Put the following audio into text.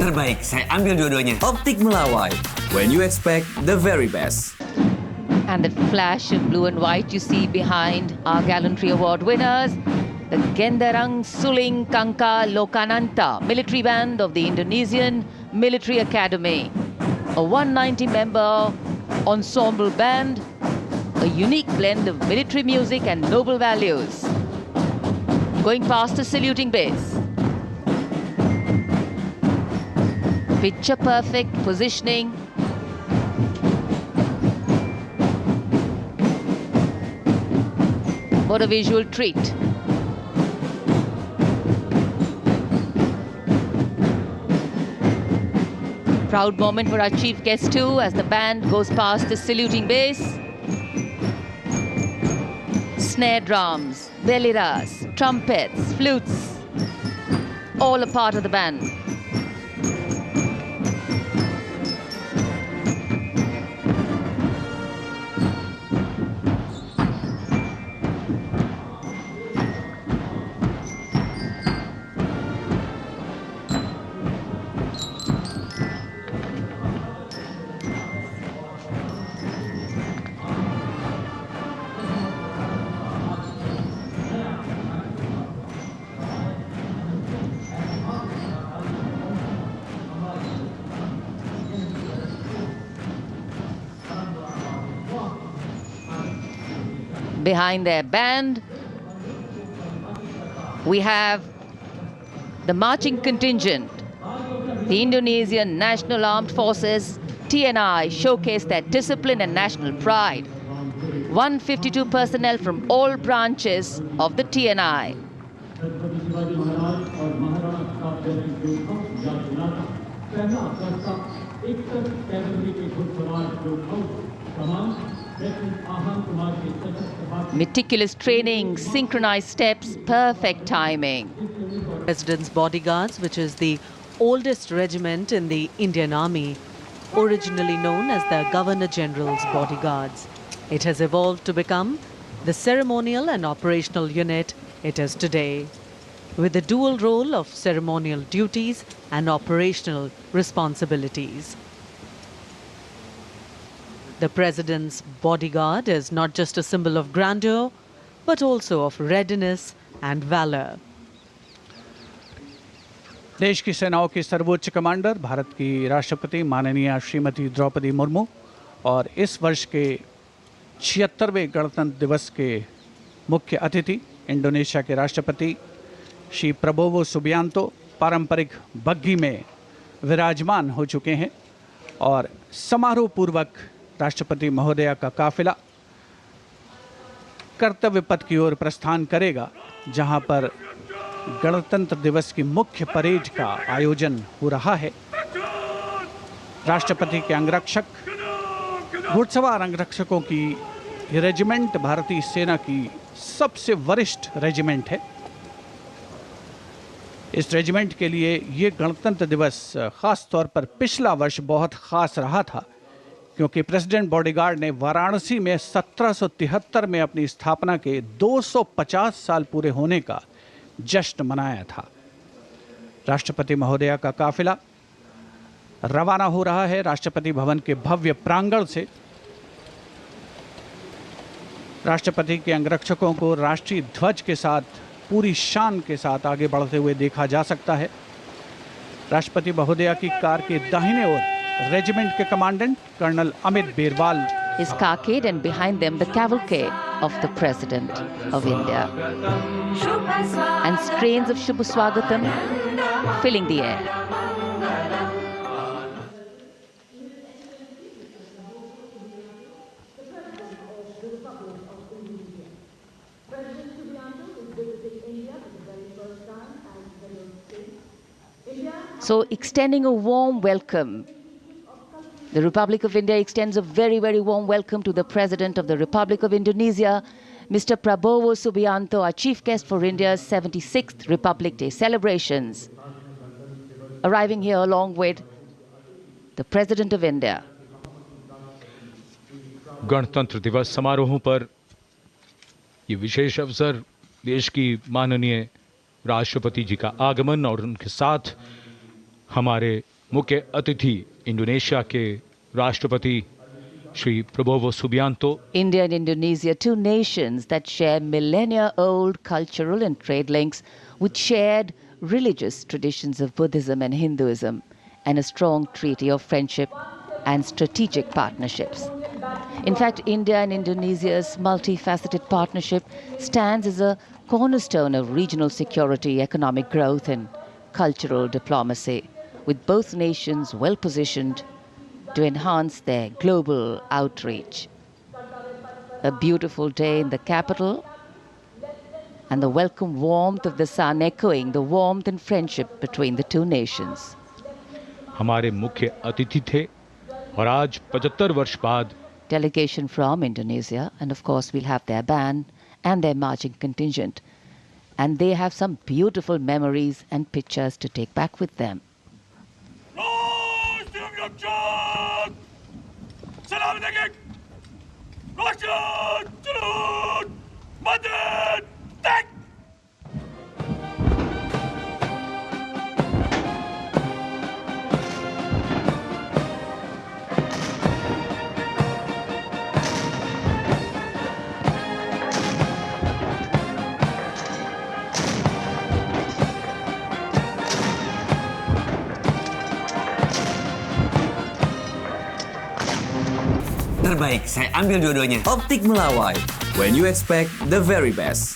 terbaik. Saya ambil dua-duanya. Optik Melawai, when you expect the very best. And the flash of blue and white you see behind our Gallantry Award winners, the Genderang Suling Kangka Lokananta military band of the Indonesian Military Academy. A 190-member ensemble band, a unique blend of military music and noble values. Going past a saluting base. Picture perfect positioning. What a visual treat. Proud moment for our chief guest too, as the band goes past the saluting base. Snare drums, beliras, trumpets, flutes, all a part of the band. Behind their band, we have the marching contingent. The Indonesian National Armed Forces, TNI, showcase their discipline and national pride. 152 personnel from all branches of the TNI. Meticulous training, synchronized steps, perfect timing. President's Bodyguards, which is the oldest regiment in the Indian Army, originally known as the Governor General's Bodyguards. It has evolved to become the ceremonial and operational unit it is today, with the dual role of ceremonial duties and operational responsibilities. The President's Bodyguard is not just a symbol of grandeur, but also of readiness and valor. देश की सेनाओं की सर्वोच्च commander, Bharat की राष्ट्रपति माननीय श्रीमती द्रौपदी मुर्मू और इस वर्ष के 76वें गणतंत्र दिवस के मुख्य अतिथि इंडोनेशिया के राष्ट्रपति श्री प्रबोवो सुबियांतो पारंपरिक बग्घी में विराजमान हो चुके हैं और समारोह पूर्वक राष्ट्रपति महोदया का काफिला कर्तव्य पथ की ओर प्रस्थान करेगा, जहां पर गणतंत्र दिवस की मुख्य परेड का आयोजन हो रहा है। राष्ट्रपति के अंगरक्षक, घुड़सवार अंगरक्षकों की ये रेजिमेंट भारतीय सेना की सबसे वरिष्ठ रेजिमेंट है। इस रेजिमेंट के लिए ये गणतंत्र दिवस खास तौर पर पिछला वर्ष बहुत खास रहा था, क्योंकि प्रेसिडेंट बॉडीगार्ड ने वाराणसी में 1773 में अपनी स्थापना के 250 साल पूरे होने का जश्न मनाया था। राष्ट्रपति महोदया का काफिला रवाना हो रहा है राष्ट्रपति भवन के भव्य प्रांगण से। राष्ट्रपति के अंगरक्षकों को राष्ट्रीय ध्वज के साथ पूरी शान के साथ आगे बढ़ते हुए देखा जा सकता है। राष्ट्रपति महोदया की कार के दाहिने ओर रेजिमेंट के commandant colonel Amit Berwal His carcade, and behind them the cavalcade of the President of India. And strains of Shubh Swagatam filling the air. So extending a warm welcome. The Republic of India extends a very, very warm welcome to the President of the Republic of Indonesia, Mr. Prabowo Subianto, our chief guest for India's 76th Republic Day celebrations, arriving here along with the President of India. गणतंत्र दिवस समारोहों पर ये विशेष अवसर देश की माननीय राष्ट्रपति जी का आगमन और उनके साथ हमारे मुख्य अतिथि इंडोनेशिया के राष्ट्रपति Shri Prabowo Subianto, India and Indonesia, two nations that share millennia-old cultural and trade links with shared religious traditions of Buddhism and Hinduism, and a strong treaty of friendship and strategic partnerships. In fact, India and Indonesia's multifaceted partnership stands as a cornerstone of regional security, economic growth, and cultural diplomacy, with both nations well positioned to enhance their global outreach. A beautiful day in the capital, and the welcome warmth of the sun echoing the warmth and friendship between the two nations. हमारे मुख्य अतिथि थे और आज 75 वर्ष बाद Delegation from Indonesia, and of course we'll have their band and their marching contingent. And they have some beautiful memories and pictures to take back with them. Terbaik, saya ambil dua-duanya. Optik Melawai, when you expect the very best.